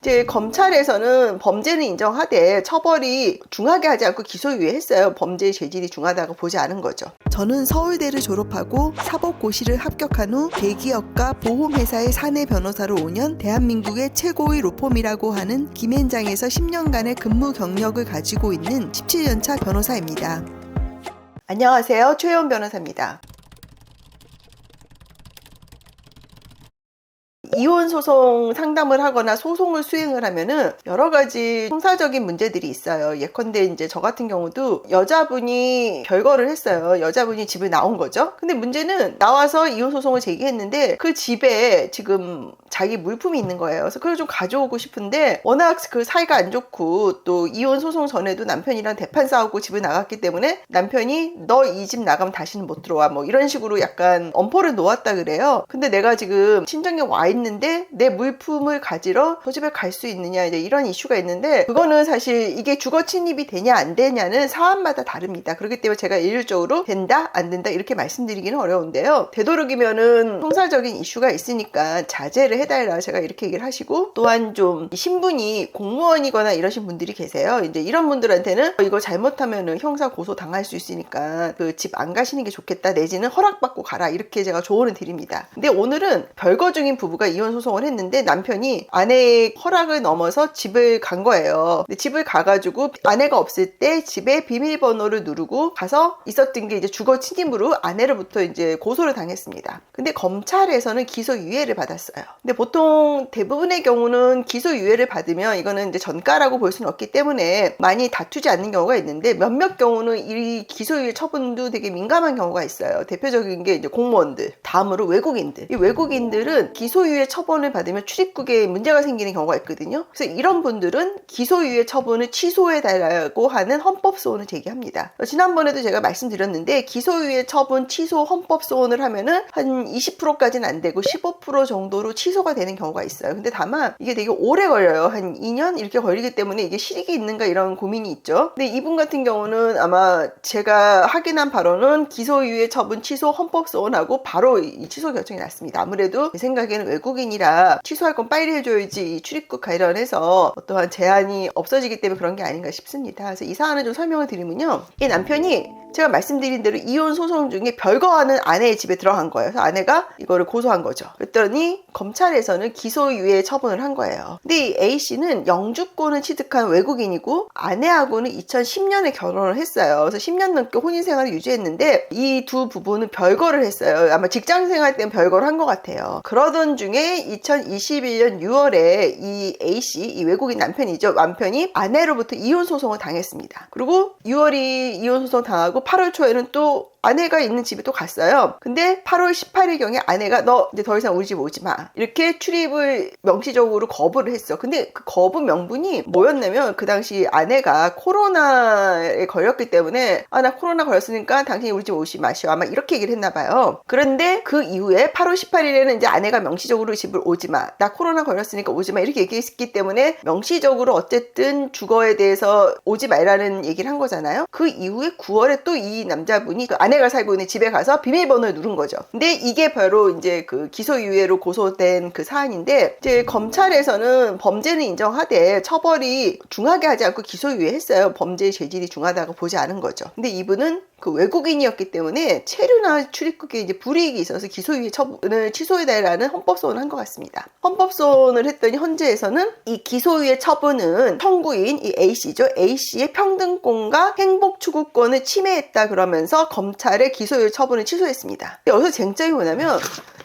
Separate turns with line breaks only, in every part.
이제 검찰에서는 범죄는 인정하되 처벌이 중하게 하지 않고 기소유예했어요. 범죄의 죄질이 중하다고 보지 않은 거죠. 저는 서울대를 졸업하고 사법고시를 합격한 후 대기업과 보험회사의 사내 변호사로 5년, 대한민국의 최고의 로펌이라고 하는 김앤장에서 10년간의 근무 경력을 가지고 있는 17년차 변호사입니다. 안녕하세요. 최혜원 변호사입니다. 이혼 소송 상담을 하거나 소송을 수행을 하면은 여러 가지 형사적인 문제들이 있어요. 예컨대 이제 저 같은 경우도 여자분이 별거를 했어요. 여자분이 집을 나온 거죠. 근데 문제는 나와서 이혼 소송을 제기했는데 그 집에 지금 자기 물품이 있는 거예요. 그래서 그걸 좀 가져오고 싶은데 워낙 그 사이가 안 좋고 또 이혼 소송 전에도 남편이랑 대판 싸우고 집을 나갔기 때문에 남편이 너 이 집 나가면 다시는 못 들어와 뭐 이런 식으로 약간 엄포를 놓았다 그래요. 근데 내가 지금 친정에 와 있는데 내 물품을 가지러 저 집에 갈 수 있느냐 이제 이런 이슈가 있는데 그거는 사실 이게 주거 침입이 되냐 안 되냐는 사안마다 다릅니다. 그렇기 때문에 제가 일률적으로 된다 안 된다 이렇게 말씀드리기는 어려운데요. 되도록이면은 형사적인 이슈가 있으니까 자제를 해달라 제가 이렇게 얘기를 하시고 또한 좀 신분이 공무원이거나 이러신 분들이 계세요. 이제 이런 분들한테는 이거 잘못하면은 형사 고소 당할 수 있으니까 그 집 안 가시는 게 좋겠다 내지는 허락받고 가라 이렇게 제가 조언을 드립니다. 근데 오늘은 별거 중인 부부가 이혼 소송을 했는데 남편이 아내의 허락을 넘어서 집을 간 거예요. 근데 집을 가가지고 아내가 없을 때 집에 비밀번호를 누르고 가서 있었던 게 이제 주거 침입으로 아내로부터 이제 고소를 당했습니다. 근데 검찰에서는 기소유예를 받았어요. 근데 보통 대부분의 경우는 기소유예를 받으면 이거는 이제 전가라고 볼 수는 없기 때문에 많이 다투지 않는 경우가 있는데 몇몇 경우는 이 기소유예 처분도 되게 민감한 경우가 있어요. 대표적인 게 이제 공무원들, 다음으로 외국인들. 이 외국인들은 기소유예 처분을 받으면 출입국에 문제가 생기는 경우가 있거든요. 그래서 이런 분들은 기소유예 처분을 취소해달라고 하는 헌법소원을 제기합니다. 지난번에도 제가 말씀드렸는데 기소유예 처분 취소 헌법소원을 하면은 한 20%까지는 안 되고 15% 정도로 취소가 되는 경우가 있어요. 근데 다만 이게 되게 오래 걸려요. 한 2년 이렇게 걸리기 때문에 이게 실익이 있는가 이런 고민이 있죠. 근데 이분 같은 경우는 아마 제가 확인한 바로는 기소유예 처분 취소 헌법소원하고 바로 이 취소 결정이 났습니다. 아무래도 제 생각에는 외국인이라 취소할 건 빨리 해줘야지 이 출입국 관련해서 어떠한 제한이 없어지기 때문에 그런 게 아닌가 싶습니다. 그래서 이 사안을 좀 설명을 드리면요. 이 남편이 제가 말씀드린 대로 이혼 소송 중에 별거하는 아내의 집에 들어간 거예요. 그래서 아내가 이거를 고소한 거죠. 그랬더니 검찰에서는 기소유예 처분을 한 거예요. 근데 이 A씨는 영주권을 취득한 외국인이고 아내하고는 2010년에 결혼을 했어요. 그래서 10년 넘게 혼인생활을 유지했는데 이 두 부부는 별거를 했어요. 아마 직장생활 때는 별거를 한 것 같아요. 그러던 중에 2021년 6월에 이 A씨, 이 외국인 남편이죠. 남편이 아내로부터 이혼 소송을 당했습니다. 그리고 6월이 이혼 소송 당하고 8월 초에는 또 아내가 있는 집에 또 갔어요. 근데 8월 18일경에 아내가 너 이제 더 이상 우리 집 오지 마 이렇게 출입을 명시적으로 거부를 했어. 근데 그 거부 명분이 뭐였냐면 그 당시 아내가 코로나에 걸렸기 때문에 나 코로나 걸렸으니까 당신이 우리 집 오지 마시오 아마 이렇게 얘기를 했나 봐요. 그런데 그 이후에 8월 18일에는 이제 아내가 명시적으로 집을 오지 마 나 코로나 걸렸으니까 오지 마 이렇게 얘기했기 때문에 명시적으로 어쨌든 주거에 대해서 오지 말라는 얘기를 한 거잖아요. 그 이후에 9월에 또 이 남자분이 그 아내가 살고 있는 집에 가서 비밀번호를 누른 거죠. 근데 이게 바로 이제 그 기소유예로 고소된 그 사안인데 이제 검찰에서는 범죄는 인정하되 처벌이 중하게 하지 않고 기소유예했어요. 범죄의 죄질이 중하다고 보지 않은 거죠. 근데 이분은 그 외국인이었기 때문에 체류나 출입국에 이제 불이익이 있어서 기소유예 처분을 취소해달라는 헌법소원을 한 것 같습니다. 헌법소원을 했더니 헌재에서는 이 기소유예 처분은 청구인 이 A씨죠. A씨의 평등권과 행복추구권을 침해했다 그러면서 검찰의 기소유예 처분을 취소했습니다. 여기서 쟁점이 뭐냐면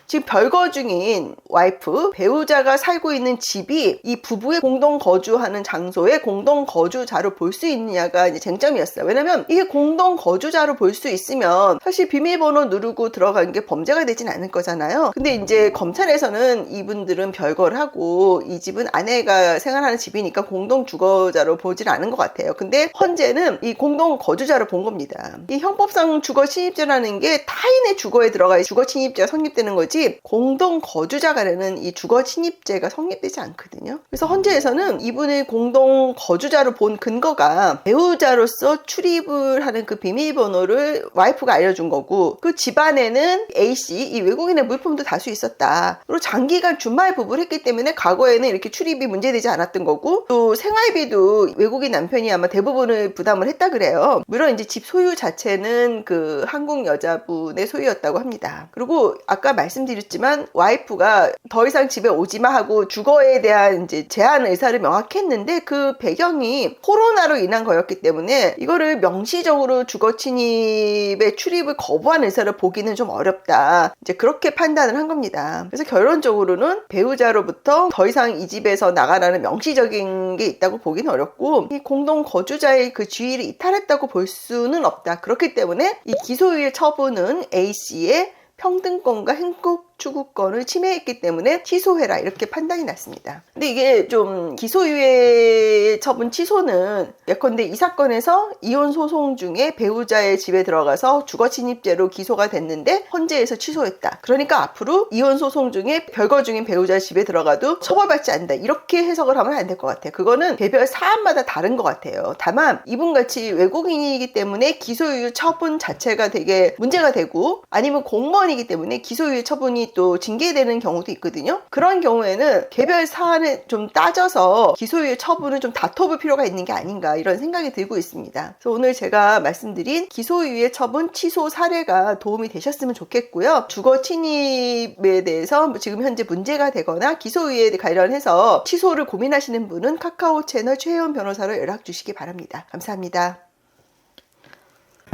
지금 별거 중인 와이프, 배우자가 살고 있는 집이 이 부부의 공동 거주하는 장소에 공동 거주자로 볼 수 있느냐가 이제 쟁점이었어요. 왜냐면 이게 공동 거주자로 볼 수 있으면 사실 비밀번호 누르고 들어간 게 범죄가 되진 않을 거잖아요. 근데 이제 검찰에서는 이분들은 별거를 하고 이 집은 아내가 생활하는 집이니까 공동 주거자로 보질 않은 것 같아요. 근데 헌재는 이 공동 거주자로 본 겁니다. 이 형법상 주거 침입죄라는 게 타인의 주거에 들어가 주거 침입죄가 성립되는 거지 돼야지 공동 거주자 간에는 이 주거 침입죄가 성립되지 않거든요. 그래서 헌재에서는 이분을 공동 거주자로 본 근거가 배우자로서 출입을 하는 그 비밀번호를 와이프가 알려준 거고, 그 집안에는 A씨, 이 외국인의 물품도 다수 있었다. 그리고 장기간 주말 부부를 했기 때문에 과거에는 이렇게 출입이 문제되지 않았던 거고, 또 생활비도 외국인 남편이 아마 대부분을 부담을 했다 그래요. 물론 이제 집 소유 자체는 그 한국 여자분의 소유였다고 합니다. 그리고 아까 말씀드렸지만 와이프가 더 이상 집에 오지 마 하고 주거에 대한 이제 제한 의사를 명확히 했는데, 그 배경이 코로나로 인한 거였기 때문에 이거를 명시적으로 주거 침입의 출입을 거부한 의사를 보기는 좀 어렵다. 이제 그렇게 판단을 한 겁니다. 그래서 결론적으로는 배우자로부터 더 이상 이 집에서 나가라는 명시적인 게 있다고 보기는 어렵고, 이 공동 거주자의 그 지위를 이탈했다고 볼 수는 없다. 그렇기 때문에 이 기소유예 처분은 A씨의 평등권과 행복 추구권을 침해했기 때문에 취소해라, 이렇게 판단이 났습니다. 근데 이게 좀 기소유예 처분 취소는 예컨대 이 사건에서 이혼 소송 중에 배우자의 집에 들어가서 주거침입죄로 기소가 됐는데 헌재에서 취소했다. 그러니까 앞으로 이혼 소송 중에 별거 중인 배우자 집에 들어가도 처벌받지 않는다, 이렇게 해석을 하면 안 될 것 같아요. 그거는 개별 사안마다 다른 것 같아요. 다만 이분같이 외국인이기 때문에 기소유예 처분 자체가 되게 문제가 되고, 아니면 공무원이기 때문에 기소유예 처분이 또 징계되는 경우도 있거든요. 그런 경우에는 개별 사안을 좀 따져서 기소유예 처분을 좀 다퉈볼 필요가 있는 게 아닌가, 이런 생각이 들고 있습니다. 그래서 오늘 제가 말씀드린 기소유예 처분 취소 사례가 도움이 되셨으면 좋겠고요. 주거 침입에 대해서 지금 현재 문제가 되거나 기소유예에 관련해서 취소를 고민하시는 분은 카카오 채널 최혜원 변호사로 연락 주시기 바랍니다. 감사합니다.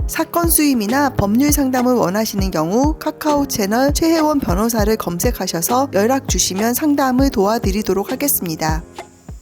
사건 수임이나 법률 상담을 원하시는 경우 카카오 채널 최혜원 변호사를 검색하셔서 연락 주시면 상담을 도와드리도록 하겠습니다.